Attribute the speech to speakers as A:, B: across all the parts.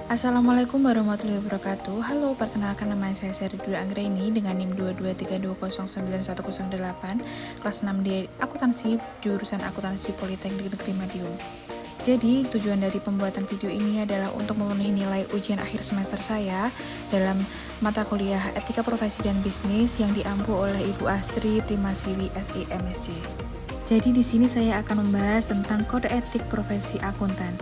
A: Assalamualaikum warahmatullahi wabarakatuh. Halo, perkenalkan nama saya Seri Dwi Anggraini dengan NIM 223209108 kelas 6D Akuntansi jurusan Akuntansi Politeknik Negeri Madiun. Jadi, tujuan dari pembuatan video ini adalah untuk memenuhi nilai ujian akhir semester saya dalam mata kuliah Etika Profesi dan Bisnis yang diampu oleh Ibu Asri Primasiwi SI MSc. Jadi di sini saya akan membahas tentang kode etik profesi akuntan.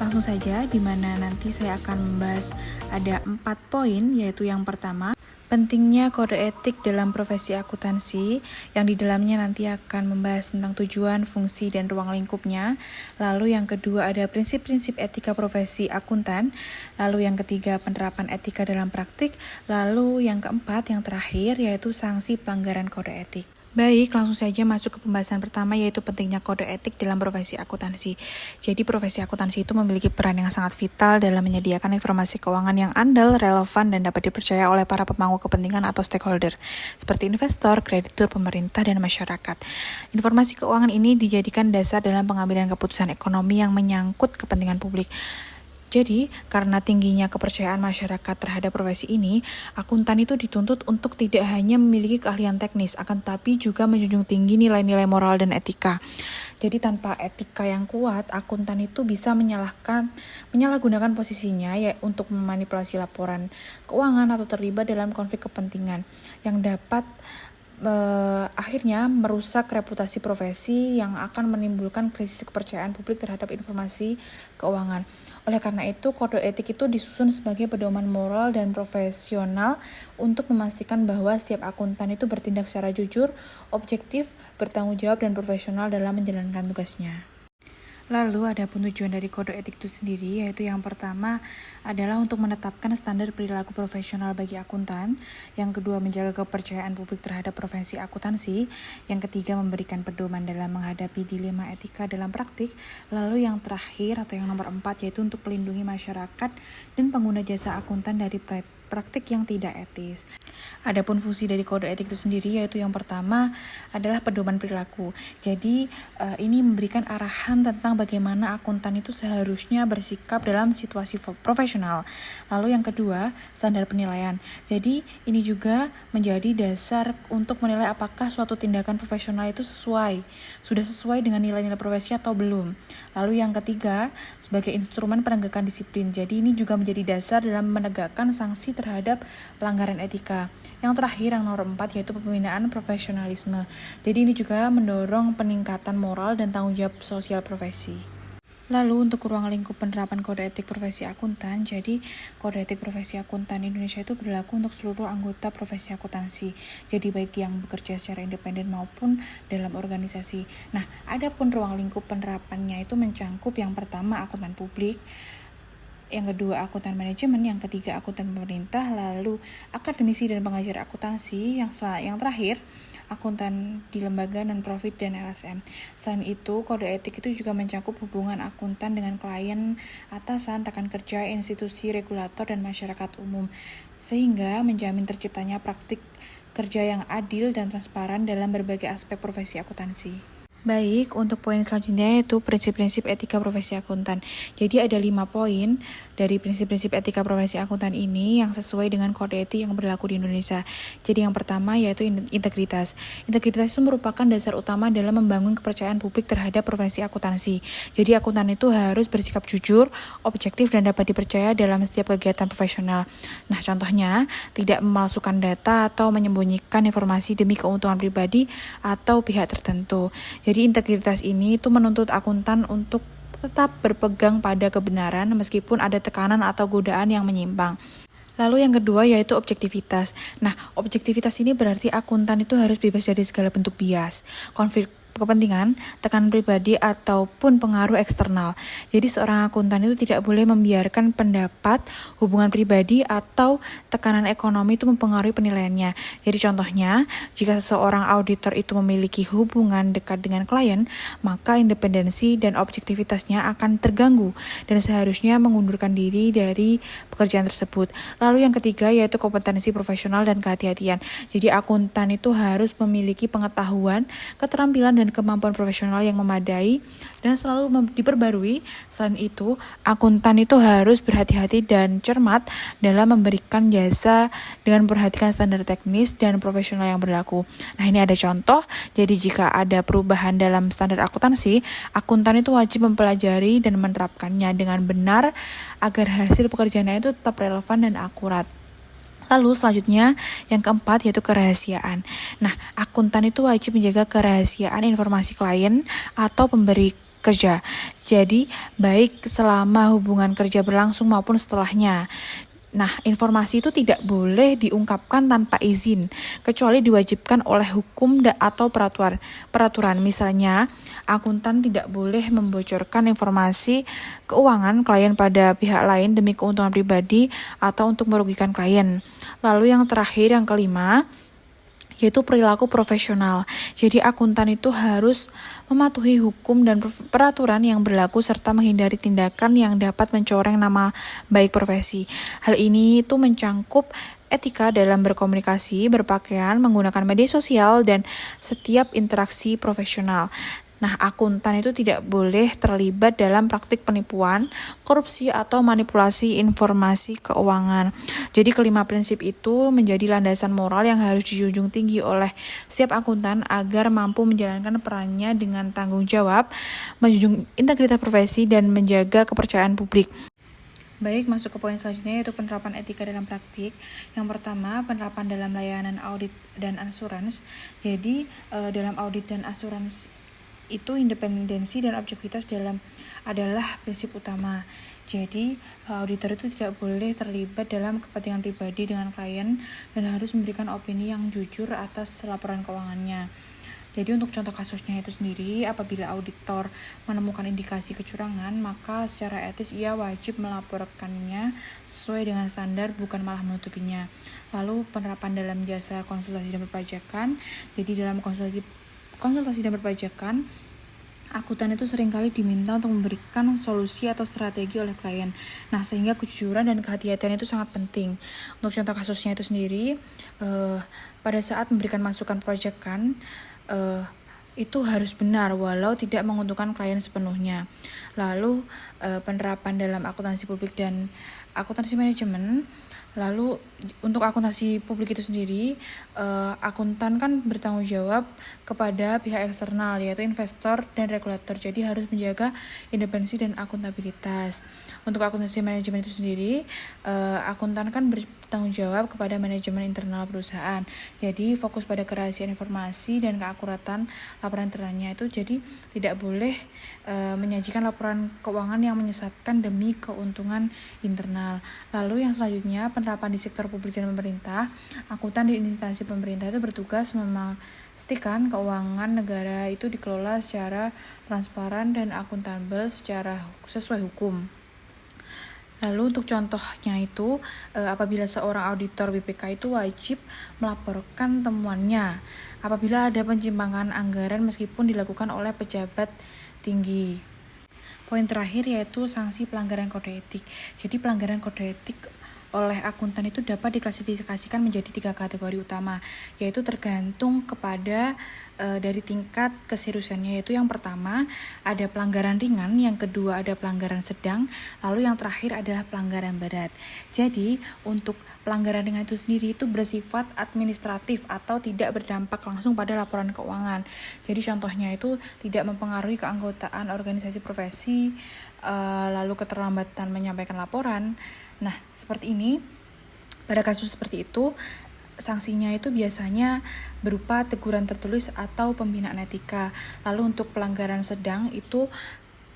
A: Langsung saja, di mana nanti saya akan membahas ada 4 poin, yaitu yang pertama, pentingnya kode etik dalam profesi akuntansi, yang di dalamnya nanti akan membahas tentang tujuan, fungsi, dan ruang lingkupnya. Lalu yang kedua ada prinsip-prinsip etika profesi akuntan. Lalu yang ketiga penerapan etika dalam praktik. Lalu yang keempat, yang terakhir, yaitu sanksi pelanggaran kode etik. Baik, langsung saja masuk ke pembahasan pertama, yaitu pentingnya kode etik dalam profesi akuntansi. Jadi profesi akuntansi itu memiliki peran yang sangat vital dalam menyediakan informasi keuangan yang andal, relevan, dan dapat dipercaya oleh para pemangku kepentingan atau stakeholder, seperti investor, kreditur, pemerintah, dan masyarakat. Informasi keuangan ini dijadikan dasar dalam pengambilan keputusan ekonomi yang menyangkut kepentingan publik. Jadi, karena tingginya kepercayaan masyarakat terhadap profesi ini, akuntan itu dituntut untuk tidak hanya memiliki keahlian teknis, akan tetapi juga menjunjung tinggi nilai-nilai moral dan etika. Jadi, tanpa etika yang kuat, akuntan itu bisa menyalahgunakan posisinya ya untuk memanipulasi laporan keuangan atau terlibat dalam konflik kepentingan yang dapat akhirnya merusak reputasi profesi yang akan menimbulkan krisis kepercayaan publik terhadap informasi keuangan. Oleh karena itu, kode etik itu disusun sebagai pedoman moral dan profesional untuk memastikan bahwa setiap akuntan itu bertindak secara jujur, objektif, bertanggung jawab, dan profesional dalam menjalankan tugasnya. Lalu ada pun tujuan dari kode etik itu sendiri, yaitu yang pertama adalah untuk menetapkan standar perilaku profesional bagi akuntan, yang kedua menjaga kepercayaan publik terhadap profesi akuntansi, yang ketiga memberikan pedoman dalam menghadapi dilema etika dalam praktik, lalu yang terakhir atau yang nomor 4 yaitu untuk melindungi masyarakat dan pengguna jasa akuntan dari praktik yang tidak etis. Adapun fungsi dari kode etik itu sendiri, yaitu yang pertama adalah pedoman perilaku. Jadi ini memberikan arahan tentang bagaimana akuntan itu seharusnya bersikap dalam situasi profesional. Lalu yang kedua, standar penilaian. Jadi ini juga menjadi dasar untuk menilai apakah suatu tindakan profesional itu sudah sesuai dengan nilai-nilai profesi atau belum. Lalu yang ketiga, sebagai instrumen penegakan disiplin. Jadi ini juga menjadi dasar dalam menegakkan sanksi terhadap pelanggaran etika. Yang terakhir, yang nomor 4, yaitu pembinaan profesionalisme. Jadi ini juga mendorong peningkatan moral dan tanggung jawab sosial profesi. Lalu untuk ruang lingkup penerapan kode etik profesi akuntan, jadi kode etik profesi akuntan Indonesia itu berlaku untuk seluruh anggota profesi akuntansi. Jadi baik yang bekerja secara independen maupun dalam organisasi. Nah, adapun ruang lingkup penerapannya itu mencangkup yang pertama akuntan publik, yang kedua akuntan manajemen, yang ketiga akuntan pemerintah, lalu akademisi dan pengajar akuntansi, yang terakhir akuntan di lembaga non-profit dan LSM. Selain itu, kode etik itu juga mencakup hubungan akuntan dengan klien, atasan, rekan kerja, institusi, regulator, dan masyarakat umum, sehingga menjamin terciptanya praktik kerja yang adil dan transparan dalam berbagai aspek profesi akuntansi. Baik, untuk poin selanjutnya yaitu prinsip-prinsip etika profesi akuntan. Jadi ada 5 poin dari prinsip-prinsip etika profesi akuntan ini yang sesuai dengan kode etik yang berlaku di Indonesia. Jadi yang pertama yaitu integritas. Integritas itu merupakan dasar utama dalam membangun kepercayaan publik terhadap profesi akuntansi. Jadi akuntan itu harus bersikap jujur, objektif, dan dapat dipercaya dalam setiap kegiatan profesional. Nah, contohnya tidak memalsukan data atau menyembunyikan informasi demi keuntungan pribadi atau pihak tertentu. Jadi integritas ini itu menuntut akuntan untuk tetap berpegang pada kebenaran meskipun ada tekanan atau godaan yang menyimpang. Lalu yang kedua yaitu objektivitas. Nah, objektivitas ini berarti akuntan itu harus bebas dari segala bentuk bias, konflik kepentingan, tekanan pribadi, ataupun pengaruh eksternal. Jadi seorang akuntan itu tidak boleh membiarkan pendapat, hubungan pribadi, atau tekanan ekonomi itu mempengaruhi penilaiannya. Jadi contohnya, jika seseorang auditor itu memiliki hubungan dekat dengan klien, maka independensi dan objektivitasnya akan terganggu dan seharusnya mengundurkan diri dari pekerjaan tersebut. Lalu yang ketiga yaitu kompetensi profesional dan kehati-hatian. Jadi akuntan itu harus memiliki pengetahuan, keterampilan, dan dan kemampuan profesional yang memadai dan selalu diperbarui. Selain itu, akuntan itu harus berhati-hati dan cermat dalam memberikan jasa dengan memperhatikan standar teknis dan profesional yang berlaku. Nah, ini ada contoh. Jadi jika ada perubahan dalam standar akuntansi, akuntan itu wajib mempelajari dan menerapkannya dengan benar agar hasil pekerjaannya itu tetap relevan dan akurat. Lalu selanjutnya yang keempat yaitu kerahasiaan. Nah, akuntan itu wajib menjaga kerahasiaan informasi klien atau pemberi kerja. Jadi, baik selama hubungan kerja berlangsung maupun setelahnya. Nah, informasi itu tidak boleh diungkapkan tanpa izin, kecuali diwajibkan oleh hukum atau peraturan. Misalnya, akuntan tidak boleh membocorkan informasi keuangan klien pada pihak lain demi keuntungan pribadi atau untuk merugikan klien. Lalu yang terakhir, yang kelima, yaitu perilaku profesional. Jadi akuntan itu harus mematuhi hukum dan peraturan yang berlaku serta menghindari tindakan yang dapat mencoreng nama baik profesi. Hal ini itu mencangkup etika dalam berkomunikasi, berpakaian, menggunakan media sosial, dan setiap interaksi profesional. Nah, akuntan itu tidak boleh terlibat dalam praktik penipuan, korupsi, atau manipulasi informasi keuangan. Jadi kelima prinsip itu menjadi landasan moral yang harus dijunjung tinggi oleh setiap akuntan agar mampu menjalankan perannya dengan tanggung jawab, menjunjung integritas profesi, dan menjaga kepercayaan publik. Baik, masuk ke poin selanjutnya yaitu penerapan etika dalam praktik. Yang pertama, penerapan dalam layanan audit dan asuransi. Jadi, dalam audit dan asuransi itu independensi dan objektivitas adalah prinsip utama. Jadi, auditor itu tidak boleh terlibat dalam kepentingan pribadi dengan klien dan harus memberikan opini yang jujur atas laporan keuangannya. Jadi untuk contoh kasusnya itu sendiri, apabila auditor menemukan indikasi kecurangan, maka secara etis ia wajib melaporkannya sesuai dengan standar, bukan malah menutupinya. Lalu penerapan dalam jasa konsultasi dan perpajakan. Jadi dalam konsultasi dan perpajakan, akuntan itu seringkali diminta untuk memberikan solusi atau strategi oleh klien. Nah, sehingga kejujuran dan kehati-hatian itu sangat penting. Untuk contoh kasusnya itu sendiri, pada saat memberikan masukan perpajakan, itu harus benar walau tidak menguntungkan klien sepenuhnya. Lalu penerapan dalam akuntansi publik dan akuntansi manajemen. Lalu untuk akuntansi publik itu sendiri, akuntan kan bertanggung jawab kepada pihak eksternal yaitu investor dan regulator. Jadi harus menjaga independensi dan akuntabilitas. Untuk akuntansi manajemen itu sendiri, akuntan kan bertanggung jawab kepada manajemen internal perusahaan. Jadi fokus pada kerahasiaan informasi dan keakuratan laporan internalnya itu. Jadi tidak boleh menyajikan laporan keuangan yang menyesatkan demi keuntungan internal. Lalu yang selanjutnya, penerapan di sektor publik dan pemerintah. Akuntan di instansi pemerintah itu bertugas memastikan keuangan negara itu dikelola secara transparan dan akuntabel secara sesuai hukum. Lalu untuk contohnya itu, apabila seorang auditor BPK itu wajib melaporkan temuannya apabila ada penyimpangan anggaran meskipun dilakukan oleh pejabat tinggi. Poin terakhir yaitu sanksi pelanggaran kode etik. Jadi pelanggaran kode etik oleh akuntan itu dapat diklasifikasikan menjadi 3 kategori utama, yaitu tergantung kepada dari tingkat keseriusannya. Yaitu yang pertama ada pelanggaran ringan, yang kedua ada pelanggaran sedang, lalu yang terakhir adalah pelanggaran berat. Jadi untuk pelanggaran ringan itu sendiri itu bersifat administratif atau tidak berdampak langsung pada laporan keuangan. Jadi contohnya itu tidak mempengaruhi keanggotaan organisasi profesi, lalu keterlambatan menyampaikan laporan. Nah, seperti ini. Pada kasus seperti itu, sanksinya itu biasanya berupa teguran tertulis atau pembinaan etika. Lalu untuk pelanggaran sedang itu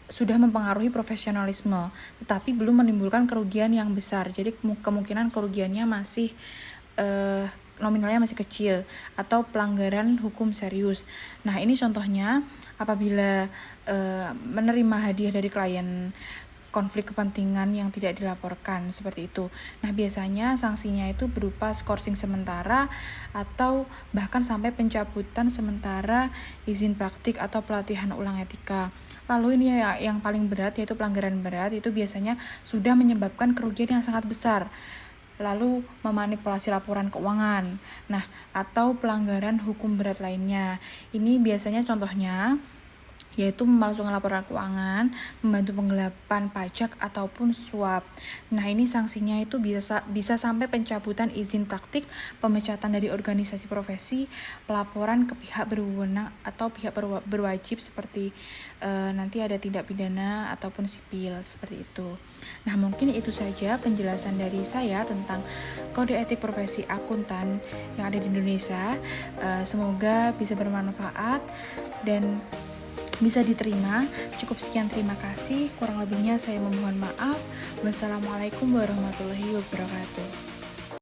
A: sudah mempengaruhi profesionalisme, tetapi belum menimbulkan kerugian yang besar. Jadi kemungkinan kerugiannya masih nominalnya masih kecil, atau pelanggaran hukum serius. Nah, ini contohnya apabila menerima hadiah dari klien, konflik kepentingan yang tidak dilaporkan, seperti itu. Nah, biasanya sanksinya itu berupa skorsing sementara atau bahkan sampai pencabutan sementara izin praktik atau pelatihan ulang etika. Lalu ini yang paling berat yaitu pelanggaran berat, itu biasanya sudah menyebabkan kerugian yang sangat besar. lalu memanipulasi laporan keuangan. Nah, atau pelanggaran hukum berat lainnya. Ini biasanya contohnya yaitu memalsukan laporan keuangan, membantu penggelapan pajak ataupun suap. Nah, ini sanksinya itu bisa sampai pencabutan izin praktik, pemecatan dari organisasi profesi, pelaporan ke pihak berwenang atau pihak berwajib seperti nanti ada tindak pidana ataupun sipil seperti itu. Nah, mungkin itu saja penjelasan dari saya tentang kode etik profesi akuntan yang ada di Indonesia. Semoga bisa bermanfaat dan bisa diterima. Cukup sekian, terima kasih. Kurang lebihnya saya memohon maaf. Wassalamualaikum warahmatullahi wabarakatuh.